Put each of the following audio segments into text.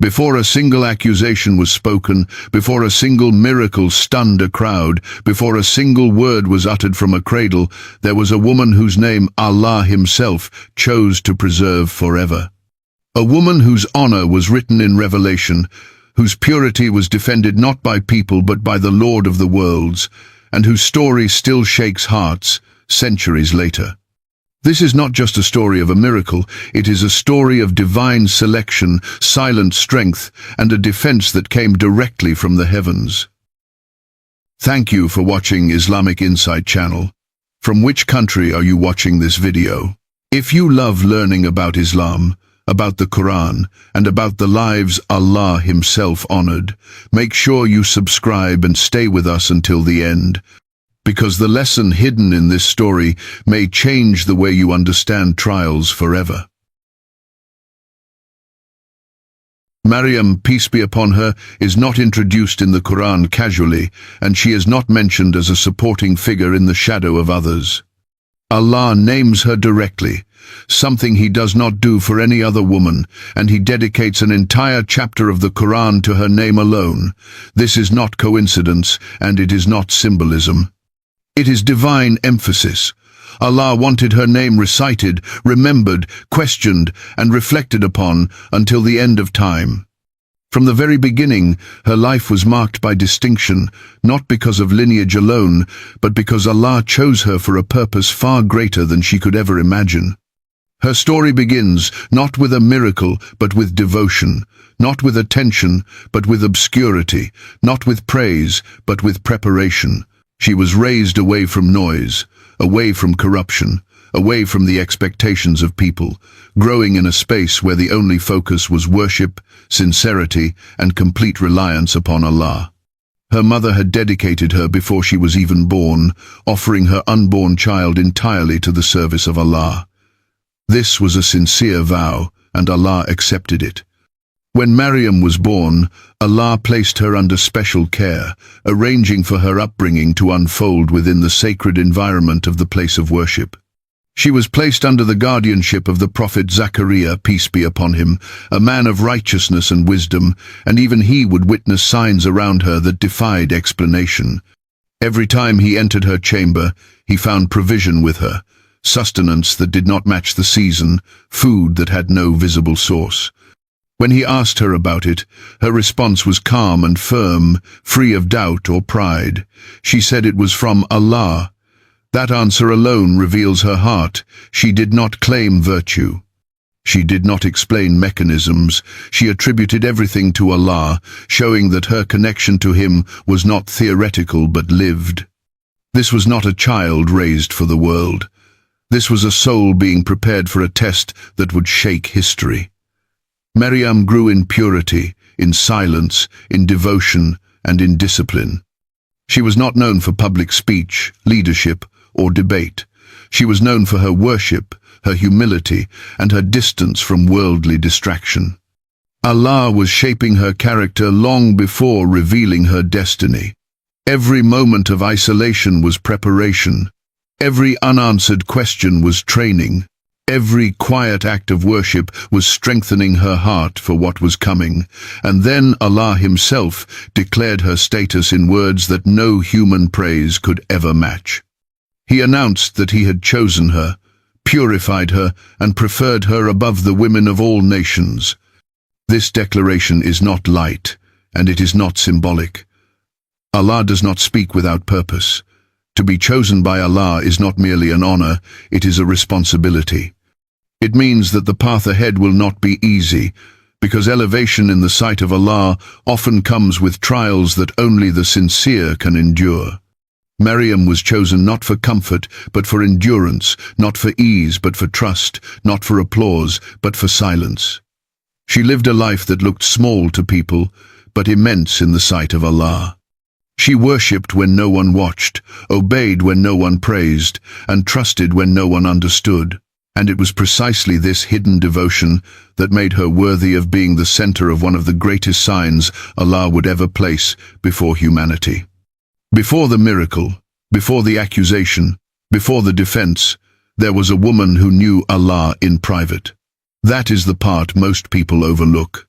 Before a single accusation was spoken, before a single miracle stunned a crowd, before a single word was uttered from a cradle, there was a woman whose name Allah Himself chose to preserve forever. A woman whose honor was written in Revelation, whose purity was defended not by people but by the Lord of the worlds, and whose story still shakes hearts centuries later. This is not just a story of a miracle, it is a story of divine selection, silent strength, and a defense that came directly from the heavens. Thank you for watching Islamic Insight channel. From which country are you watching this video? If you love learning about Islam, about the Quran, and about the lives Allah Himself honored, make sure you subscribe and stay with us until the end, because the lesson hidden in this story may change the way you understand trials forever. Maryam, peace be upon her, is not introduced in the Quran casually, and she is not mentioned as a supporting figure in the shadow of others. Allah names her directly, something He does not do for any other woman, and He dedicates an entire chapter of the Quran to her name alone. This is not coincidence, and it is not symbolism. It is divine emphasis. Allah wanted her name recited, remembered, questioned, and reflected upon until the end of time. From the very beginning, her life was marked by distinction, not because of lineage alone, but because Allah chose her for a purpose far greater than she could ever imagine. Her story begins not with a miracle, but with devotion, not with attention, but with obscurity, not with praise, but with preparation. She was raised away from noise, away from corruption, away from the expectations of people, growing in a space where the only focus was worship, sincerity, and complete reliance upon Allah. Her mother had dedicated her before she was even born, offering her unborn child entirely to the service of Allah. This was a sincere vow, and Allah accepted it. When Maryam was born, Allah placed her under special care, arranging for her upbringing to unfold within the sacred environment of the place of worship. She was placed under the guardianship of the prophet Zachariah, peace be upon him, a man of righteousness and wisdom, and even he would witness signs around her that defied explanation. Every time he entered her chamber, he found provision with her, sustenance that did not match the season, food that had no visible source. When he asked her about it, her response was calm and firm, free of doubt or pride. She said it was from Allah. That answer alone reveals her heart. She did not claim virtue. She did not explain mechanisms. She attributed everything to Allah, showing that her connection to Him was not theoretical but lived. This was not a child raised for the world. This was a soul being prepared for a test that would shake history. Maryam grew in purity, in silence, in devotion, and in discipline. She was not known for public speech, leadership, or debate. She was known for her worship, her humility, and her distance from worldly distraction. Allah was shaping her character long before revealing her destiny. Every moment of isolation was preparation. Every unanswered question was training. Every quiet act of worship was strengthening her heart for what was coming, and then Allah Himself declared her status in words that no human praise could ever match. He announced that He had chosen her, purified her, and preferred her above the women of all nations. This declaration is not light, and it is not symbolic. Allah does not speak without purpose. To be chosen by Allah is not merely an honor, it is a responsibility. It means that the path ahead will not be easy, because elevation in the sight of Allah often comes with trials that only the sincere can endure. Maryam was chosen not for comfort, but for endurance, not for ease, but for trust, not for applause, but for silence. She lived a life that looked small to people, but immense in the sight of Allah. She worshipped when no one watched, obeyed when no one praised, and trusted when no one understood. And it was precisely this hidden devotion that made her worthy of being the center of one of the greatest signs Allah would ever place before humanity. Before the miracle, before the accusation, before the defense, there was a woman who knew Allah in private. That is the part most people overlook.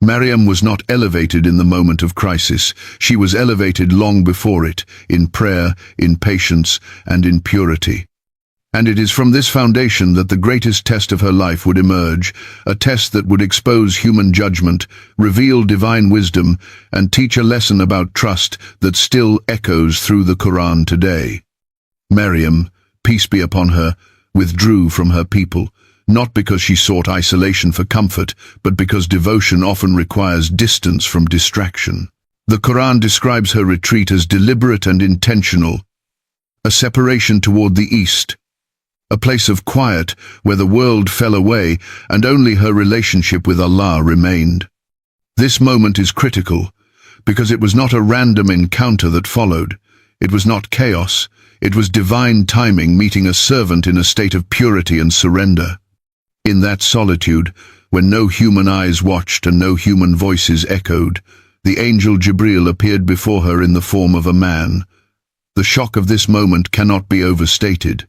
Maryam was not elevated in the moment of crisis. She was elevated long before it, in prayer, in patience, and in purity. And it is from this foundation that the greatest test of her life would emerge, a test that would expose human judgment, reveal divine wisdom, and teach a lesson about trust that still echoes through the Quran today. Maryam, peace be upon her, withdrew from her people, not because she sought isolation for comfort, but because devotion often requires distance from distraction. The Quran describes her retreat as deliberate and intentional, a separation toward the east, a place of quiet where the world fell away and only her relationship with Allah remained. This moment is critical because it was not a random encounter that followed. It was not chaos. It was divine timing meeting a servant in a state of purity and surrender. In that solitude, when no human eyes watched and no human voices echoed, the angel Jibril appeared before her in the form of a man. The shock of this moment cannot be overstated.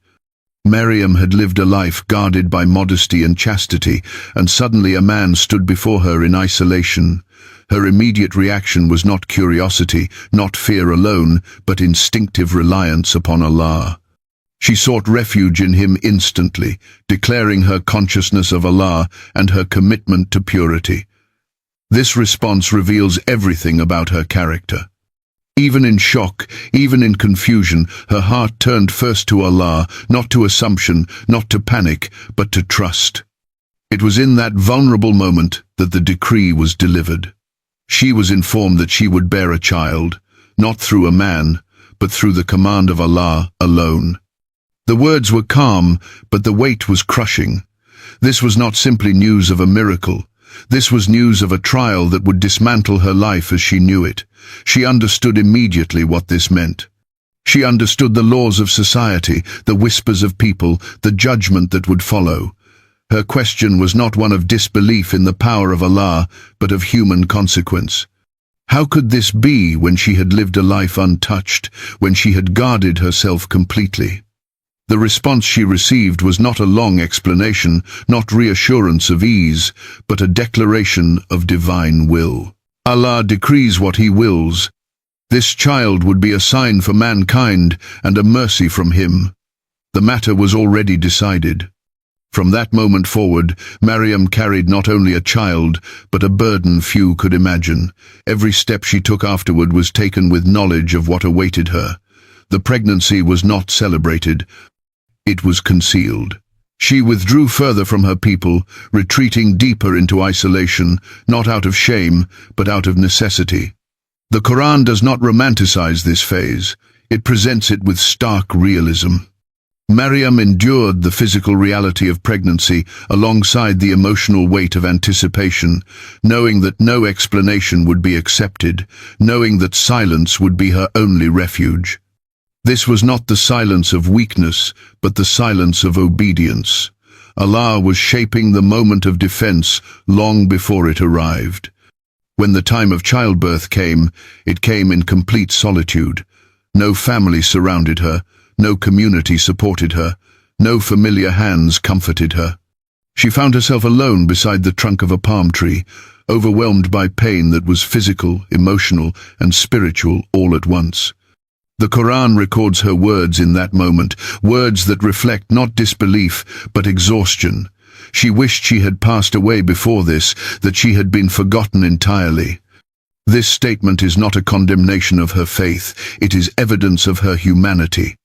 Maryam had lived a life guarded by modesty and chastity, and suddenly a man stood before her in isolation. Her immediate reaction was not curiosity, not fear alone, but instinctive reliance upon Allah. She sought refuge in him instantly, declaring her consciousness of Allah and her commitment to purity. This response reveals everything about her character. Even in shock, even in confusion, her heart turned first to Allah, not to assumption, not to panic, but to trust. It was in that vulnerable moment that the decree was delivered. She was informed that she would bear a child, not through a man, but through the command of Allah alone. The words were calm, but the weight was crushing. This was not simply news of a miracle. This was news of a trial that would dismantle her life as she knew it. She understood immediately what this meant. She understood the laws of society, the whispers of people, the judgment that would follow. Her question was not one of disbelief in the power of Allah, but of human consequence. How could this be when she had lived a life untouched, when she had guarded herself completely? The response she received was not a long explanation, not reassurance of ease, but a declaration of divine will. Allah decrees what He wills. This child would be a sign for mankind and a mercy from Him. The matter was already decided. From that moment forward, Maryam carried not only a child, but a burden few could imagine. Every step she took afterward was taken with knowledge of what awaited her. The pregnancy was not celebrated. It was concealed. She withdrew further from her people, retreating deeper into isolation, not out of shame, but out of necessity. The Quran does not romanticize this phase. It presents it with stark realism. Maryam endured the physical reality of pregnancy alongside the emotional weight of anticipation, knowing that no explanation would be accepted, knowing that silence would be her only refuge. This was not the silence of weakness, but the silence of obedience. Allah was shaping the moment of defense long before it arrived. When the time of childbirth came, it came in complete solitude. No family surrounded her, no community supported her, no familiar hands comforted her. She found herself alone beside the trunk of a palm tree, overwhelmed by pain that was physical, emotional, and spiritual all at once. The Quran records her words in that moment, words that reflect not disbelief, but exhaustion. She wished she had passed away before this, that she had been forgotten entirely. This statement is not a condemnation of her faith, it is evidence of her humanity.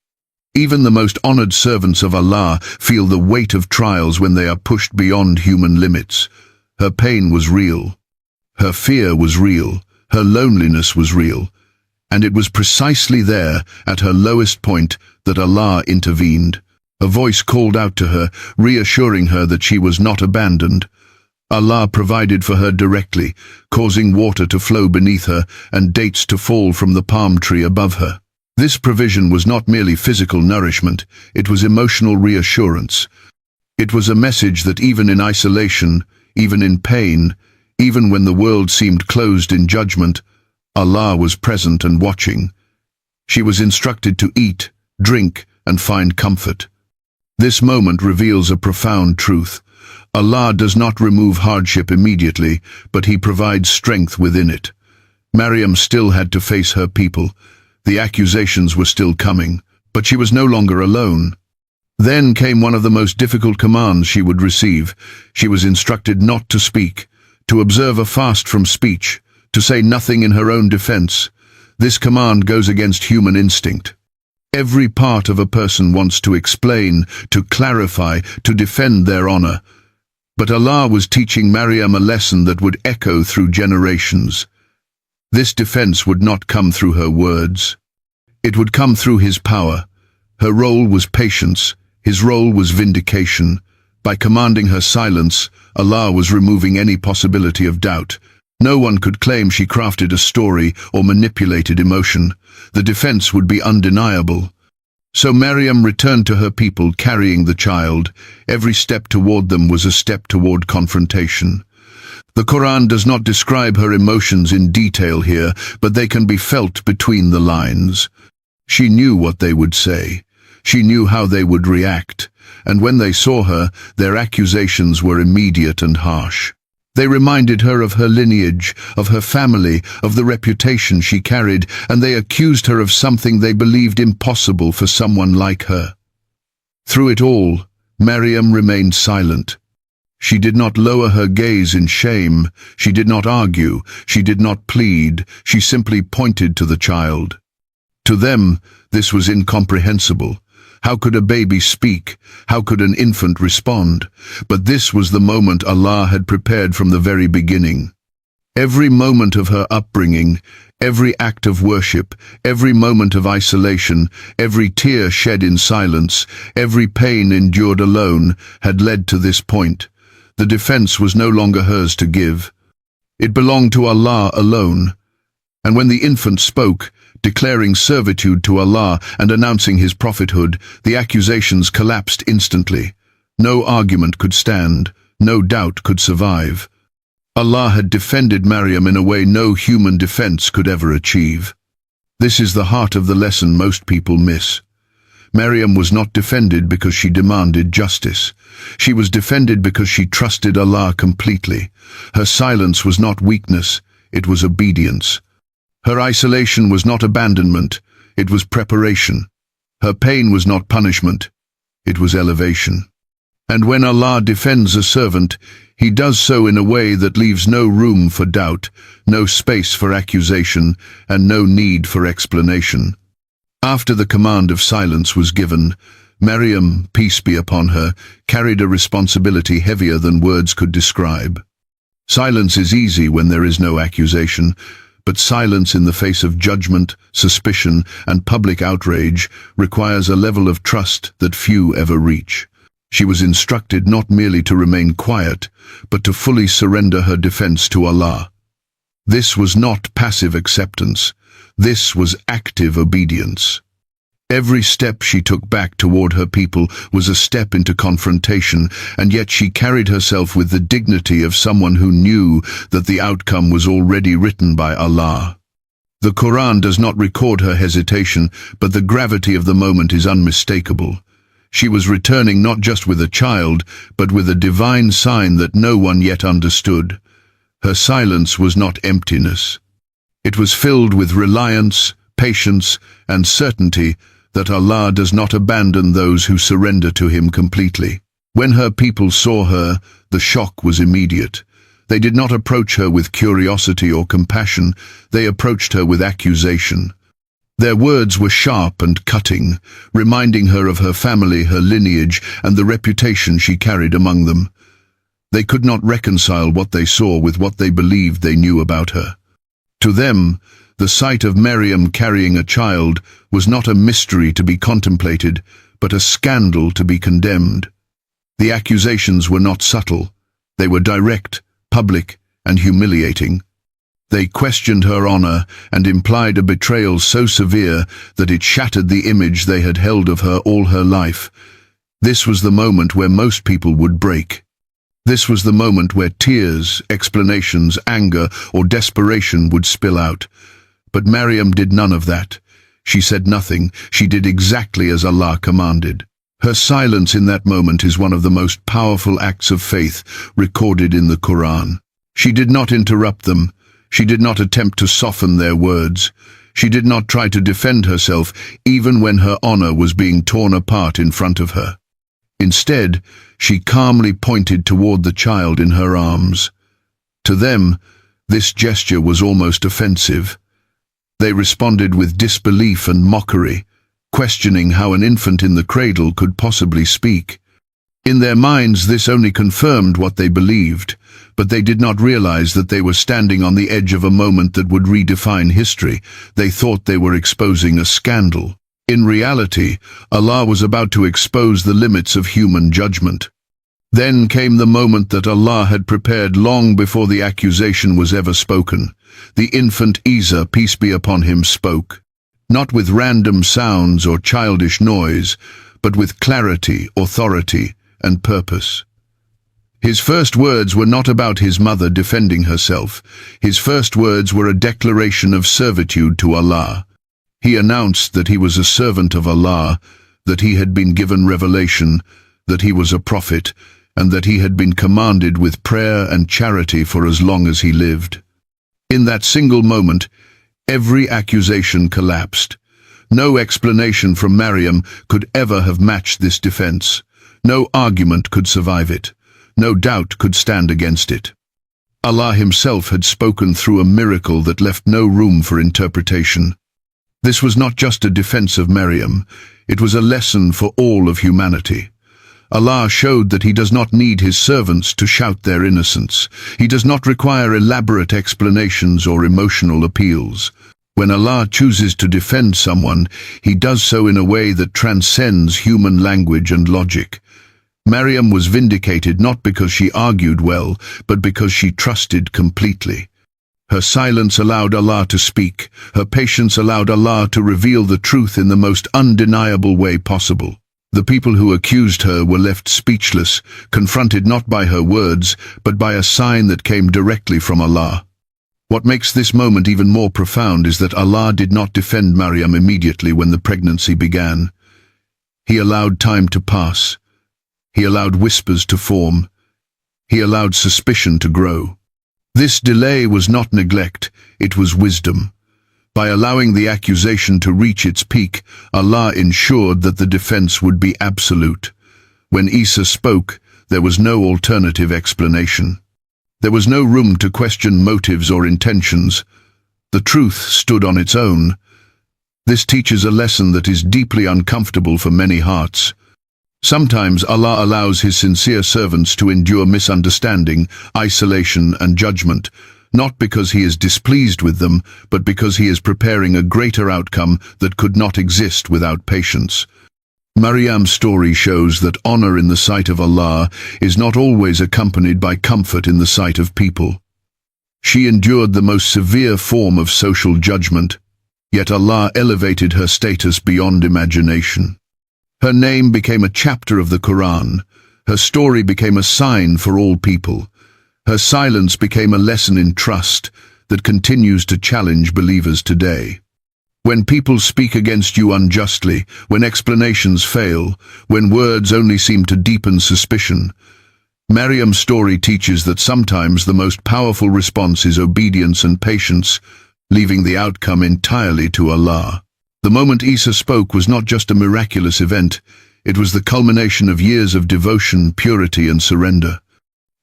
Even the most honored servants of Allah feel the weight of trials when they are pushed beyond human limits. Her pain was real. Her fear was real. Her loneliness was real. And it was precisely there, at her lowest point, that Allah intervened. A voice called out to her, reassuring her that she was not abandoned. Allah provided for her directly, causing water to flow beneath her and dates to fall from the palm tree above her. This provision was not merely physical nourishment, it was emotional reassurance. It was a message that even in isolation, even in pain, even when the world seemed closed in judgment, Allah was present and watching. She was instructed to eat, drink, and find comfort. This moment reveals a profound truth. Allah does not remove hardship immediately, but He provides strength within it. Maryam still had to face her people. The accusations were still coming, but she was no longer alone. Then came one of the most difficult commands she would receive. She was instructed not to speak, to observe a fast from speech, to say nothing in her own defense. This command goes against human instinct. Every part of a person wants to explain, to clarify, to defend their honor. But Allah was teaching Maryam a lesson that would echo through generations. This defense would not come through her words. It would come through His power. Her role was patience. His role was vindication. By commanding her silence, Allah was removing any possibility of doubt. No one could claim she crafted a story or manipulated emotion. The defense would be undeniable. So Maryam returned to her people carrying the child. Every step toward them was a step toward confrontation. The Quran does not describe her emotions in detail here, but they can be felt between the lines. She knew what they would say. She knew how they would react. And when they saw her, their accusations were immediate and harsh. They reminded her of her lineage, of her family, of the reputation she carried, and they accused her of something they believed impossible for someone like her. Through it all, Maryam remained silent. She did not lower her gaze in shame. She did not argue. She did not plead. She simply pointed to the child. To them, this was incomprehensible. How could a baby speak? How could an infant respond? But this was the moment Allah had prepared from the very beginning. Every moment of her upbringing, every act of worship, every moment of isolation, every tear shed in silence, every pain endured alone, had led to this point. The defense was no longer hers to give. It belonged to Allah alone. And when the infant spoke, declaring servitude to Allah and announcing His prophethood, the accusations collapsed instantly. No argument could stand, no doubt could survive. Allah had defended Maryam in a way no human defense could ever achieve. This is the heart of the lesson most people miss. Maryam was not defended because she demanded justice. She was defended because she trusted Allah completely. Her silence was not weakness, it was obedience. Her isolation was not abandonment, it was preparation. Her pain was not punishment, it was elevation. And when Allah defends a servant, He does so in a way that leaves no room for doubt, no space for accusation, and no need for explanation. After the command of silence was given, Maryam, peace be upon her, carried a responsibility heavier than words could describe. Silence is easy when there is no accusation, but silence in the face of judgment, suspicion, and public outrage requires a level of trust that few ever reach. She was instructed not merely to remain quiet, but to fully surrender her defense to Allah. This was not passive acceptance. This was active obedience. Every step she took back toward her people was a step into confrontation, and yet she carried herself with the dignity of someone who knew that the outcome was already written by Allah. The Quran does not record her hesitation, but the gravity of the moment is unmistakable. She was returning not just with a child, but with a divine sign that no one yet understood. Her silence was not emptiness. It was filled with reliance, patience, and certainty that Allah does not abandon those who surrender to Him completely. When her people saw her, the shock was immediate. They did not approach her with curiosity or compassion, they approached her with accusation. Their words were sharp and cutting, reminding her of her family, her lineage, and the reputation she carried among them. They could not reconcile what they saw with what they believed they knew about her. To them, the sight of Maryam carrying a child was not a mystery to be contemplated, but a scandal to be condemned. The accusations were not subtle. They were direct, public, and humiliating. They questioned her honor and implied a betrayal so severe that it shattered the image they had held of her all her life. This was the moment where most people would break. This was the moment where tears, explanations, anger, or desperation would spill out. But Maryam did none of that. She said nothing. She did exactly as Allah commanded. Her silence in that moment is one of the most powerful acts of faith recorded in the Quran. She did not interrupt them. She did not attempt to soften their words. She did not try to defend herself, even when her honor was being torn apart in front of her. Instead, she calmly pointed toward the child in her arms. To them, this gesture was almost offensive. They responded with disbelief and mockery, questioning how an infant in the cradle could possibly speak. In their minds, this only confirmed what they believed, but they did not realize that they were standing on the edge of a moment that would redefine history. They thought they were exposing a scandal. In reality, Allah was about to expose the limits of human judgment. Then came the moment that Allah had prepared long before the accusation was ever spoken. The infant Isa, peace be upon him, spoke. Not with random sounds or childish noise, but with clarity, authority, and purpose. His first words were not about his mother defending herself. His first words were a declaration of servitude to Allah. He announced that he was a servant of Allah, that he had been given revelation, that he was a prophet, and that he had been commanded with prayer and charity for as long as he lived. In that single moment, every accusation collapsed. No explanation from Maryam could ever have matched this defense. No argument could survive it. No doubt could stand against it. Allah himself had spoken through a miracle that left no room for interpretation. This was not just a defense of Maryam, it was a lesson for all of humanity. Allah showed that he does not need his servants to shout their innocence. He does not require elaborate explanations or emotional appeals. When Allah chooses to defend someone, he does so in a way that transcends human language and logic. Maryam was vindicated not because she argued well, but because she trusted completely. Her silence allowed Allah to speak. Her patience allowed Allah to reveal the truth in the most undeniable way possible. The people who accused her were left speechless, confronted not by her words, but by a sign that came directly from Allah. What makes this moment even more profound is that Allah did not defend Maryam immediately when the pregnancy began. He allowed time to pass. He allowed whispers to form. He allowed suspicion to grow. This delay was not neglect, it was wisdom. By allowing the accusation to reach its peak, Allah ensured that the defense would be absolute. When Isa spoke, there was no alternative explanation. There was no room to question motives or intentions. The truth stood on its own. This teaches a lesson that is deeply uncomfortable for many hearts. Sometimes Allah allows his sincere servants to endure misunderstanding, isolation, and judgment, not because he is displeased with them, but because he is preparing a greater outcome that could not exist without patience. Maryam's story shows that honor in the sight of Allah is not always accompanied by comfort in the sight of people. She endured the most severe form of social judgment, yet Allah elevated her status beyond imagination. Her name became a chapter of the Quran. Her story became a sign for all people. Her silence became a lesson in trust that continues to challenge believers today. When people speak against you unjustly, when explanations fail, when words only seem to deepen suspicion, Maryam's story teaches that sometimes the most powerful response is obedience and patience, leaving the outcome entirely to Allah. The moment Isa spoke was not just a miraculous event, it was the culmination of years of devotion, purity, and surrender.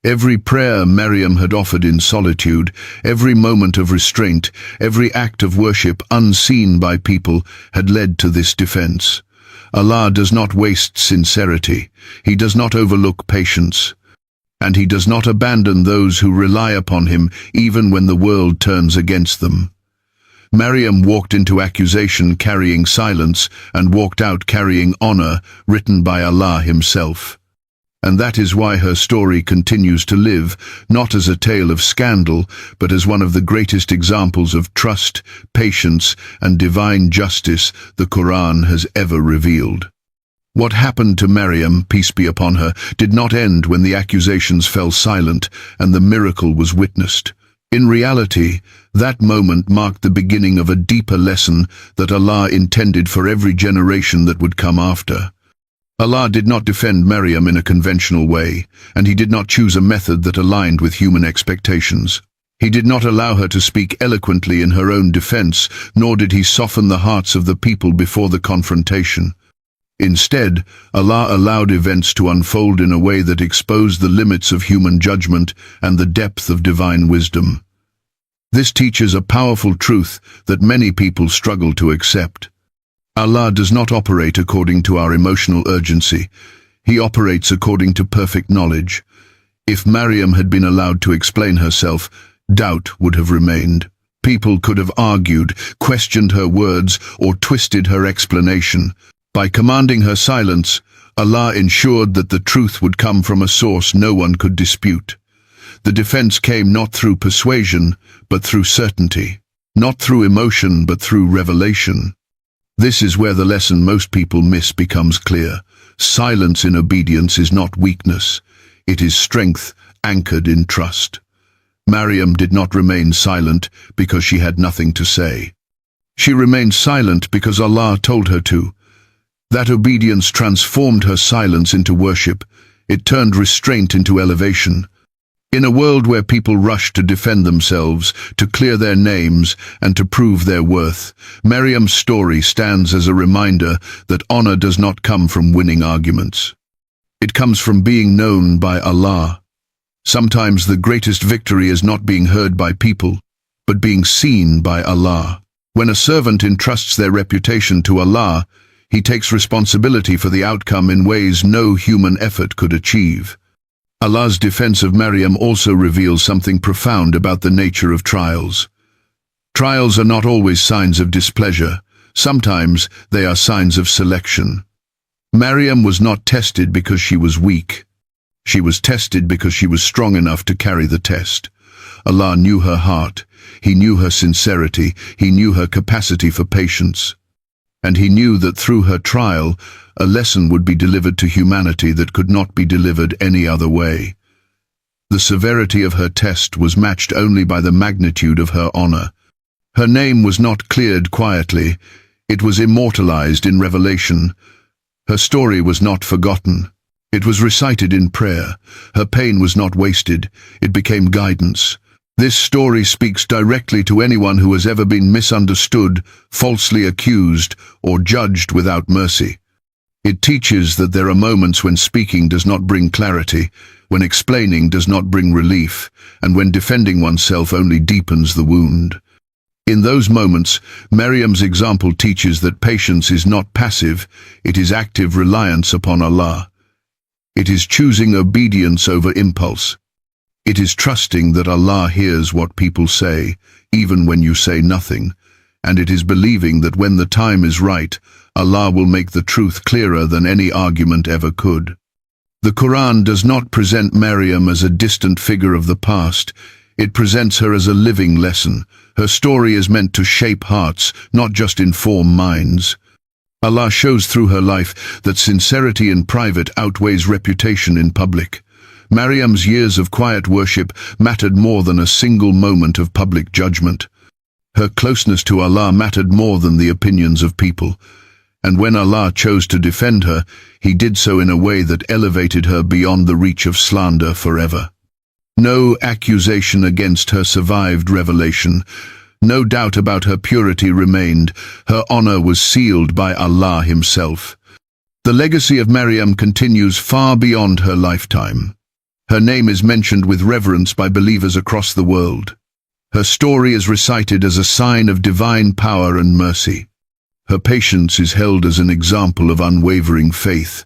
Every prayer Maryam had offered in solitude, every moment of restraint, every act of worship unseen by people had led to this defense. Allah does not waste sincerity. He does not overlook patience. And he does not abandon those who rely upon him even when the world turns against them. Maryam walked into accusation carrying silence and walked out carrying honor written by Allah himself. And that is why her story continues to live, not as a tale of scandal, but as one of the greatest examples of trust, patience, and divine justice the Quran has ever revealed. What happened to Maryam, peace be upon her, did not end when the accusations fell silent and the miracle was witnessed. In reality, that moment marked the beginning of a deeper lesson that Allah intended for every generation that would come after. Allah did not defend Maryam in a conventional way, and he did not choose a method that aligned with human expectations. He did not allow her to speak eloquently in her own defense, nor did he soften the hearts of the people before the confrontation. Instead, Allah allowed events to unfold in a way that exposed the limits of human judgment and the depth of divine wisdom. This teaches a powerful truth that many people struggle to accept. Allah does not operate according to our emotional urgency. He operates according to perfect knowledge. If Maryam had been allowed to explain herself, doubt would have remained. People could have argued, questioned her words, or twisted her explanation. By commanding her silence, Allah ensured that the truth would come from a source no one could dispute. The defense came not through persuasion, but through certainty. Not through emotion, but through revelation. This is where the lesson most people miss becomes clear. Silence in obedience is not weakness. It is strength anchored in trust. Maryam did not remain silent because she had nothing to say. She remained silent because Allah told her to. That obedience transformed her silence into worship. It turned restraint into elevation. In a world where people rush to defend themselves, to clear their names, and to prove their worth, Maryam's story stands as a reminder that honor does not come from winning arguments. It comes from being known by Allah. Sometimes the greatest victory is not being heard by people, but being seen by Allah. When a servant entrusts their reputation to Allah, he takes responsibility for the outcome in ways no human effort could achieve. Allah's defense of Maryam also reveals something profound about the nature of trials. Trials are not always signs of displeasure. Sometimes they are signs of selection. Maryam was not tested because she was weak. She was tested because she was strong enough to carry the test. Allah knew her heart. He knew her sincerity. He knew her capacity for patience. And he knew that through her trial, a lesson would be delivered to humanity that could not be delivered any other way. The severity of her test was matched only by the magnitude of her honor. Her name was not cleared quietly. It was immortalized in revelation. Her story was not forgotten. It was recited in prayer. Her pain was not wasted. It became guidance. This story speaks directly to anyone who has ever been misunderstood, falsely accused, or judged without mercy. It teaches that there are moments when speaking does not bring clarity, when explaining does not bring relief, and when defending oneself only deepens the wound. In those moments, Maryam's example teaches that patience is not passive, it is active reliance upon Allah. It is choosing obedience over impulse. It is trusting that Allah hears what people say, even when you say nothing, and it is believing that when the time is right, Allah will make the truth clearer than any argument ever could. The Quran does not present Maryam as a distant figure of the past. It presents her as a living lesson. Her story is meant to shape hearts, not just inform minds. Allah shows through her life that sincerity in private outweighs reputation in public. Maryam's years of quiet worship mattered more than a single moment of public judgment. Her closeness to Allah mattered more than the opinions of people. And when Allah chose to defend her, He did so in a way that elevated her beyond the reach of slander forever. No accusation against her survived revelation. No doubt about her purity remained. Her honor was sealed by Allah Himself. The legacy of Maryam continues far beyond her lifetime. Her name is mentioned with reverence by believers across the world. Her story is recited as a sign of divine power and mercy. Her patience is held as an example of unwavering faith,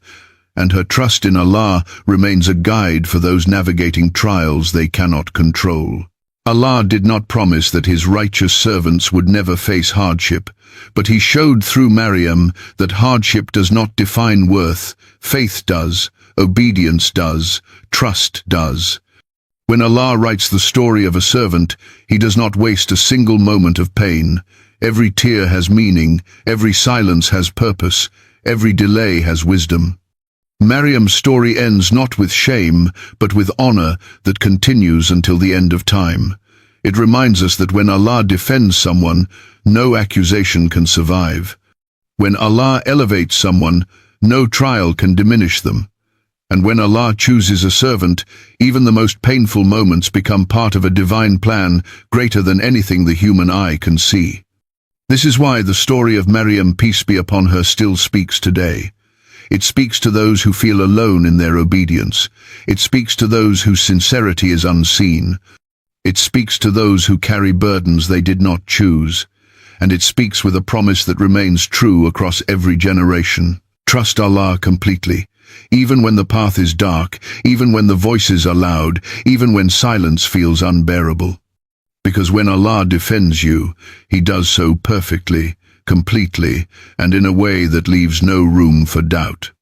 and her trust in Allah remains a guide for those navigating trials they cannot control. Allah did not promise that His righteous servants would never face hardship, but He showed through Maryam that hardship does not define worth. Faith does, obedience does, trust does. When Allah writes the story of a servant, He does not waste a single moment of pain. Every tear has meaning, every silence has purpose, every delay has wisdom. Maryam's story ends not with shame, but with honor that continues until the end of time. It reminds us that when Allah defends someone, no accusation can survive. When Allah elevates someone, No trial can diminish them. And when Allah chooses a servant, even the most painful moments become part of a divine plan greater than anything the human eye can see. This is why the story of Maryam, peace be upon her, still speaks today. It speaks to those who feel alone in their obedience. It speaks to those whose sincerity is unseen. It speaks to those who carry burdens they did not choose. And it speaks with a promise that remains true across every generation. Trust Allah completely. Even when the path is dark, even when the voices are loud, even when silence feels unbearable. Because when Allah defends you, He does so perfectly, completely, and in a way that leaves no room for doubt.